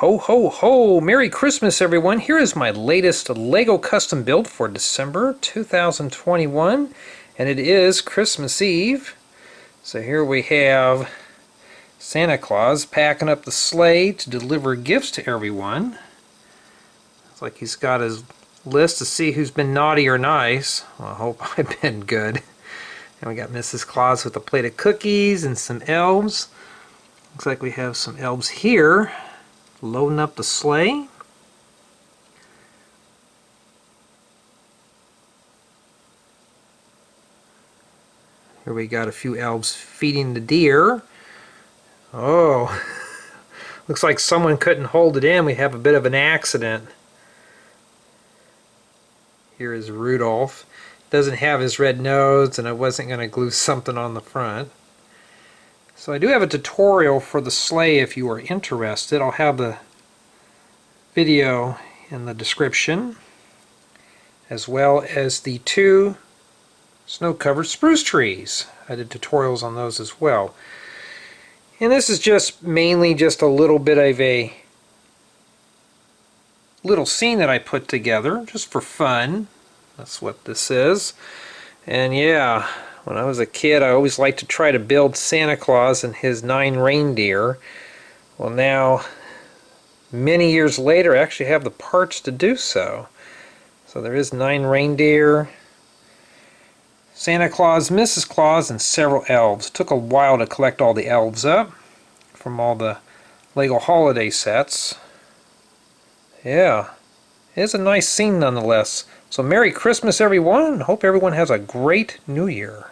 Ho ho ho! Merry Christmas everyone! Here is my latest LEGO custom build for December 2021, and it is Christmas Eve. So here we have Santa Claus packing up the sleigh to deliver gifts to everyone. It's like he's got his list to see who's been naughty or nice. Well, I hope I've been good. And we got Mrs. Claus with a plate of cookies and some elves. Looks like we have some elves here loading up the sleigh. Here we got a few elves feeding the deer. Oh, looks like someone couldn't hold it in. We have a bit of an accident. Here is Rudolph. Doesn't have his red nose, and I wasn't going to glue something on the front. So I do have a tutorial for the sleigh if you are interested. I'll have the video in the description, as well as the 2 snow-covered spruce trees. I did tutorials on those as well. And this is just mainly just a little bit of a little scene that I put together just for fun. That's what this is. And yeah, when I was a kid, I always liked to try to build Santa Claus and his 9 reindeer. Well, now, many years later, I actually have the parts to do so. So there is 9 reindeer, Santa Claus, Mrs. Claus, and several elves. It took a while to collect all the elves up from all the LEGO holiday sets. Yeah, it is a nice scene nonetheless. So Merry Christmas everyone, and hope everyone has a great New Year.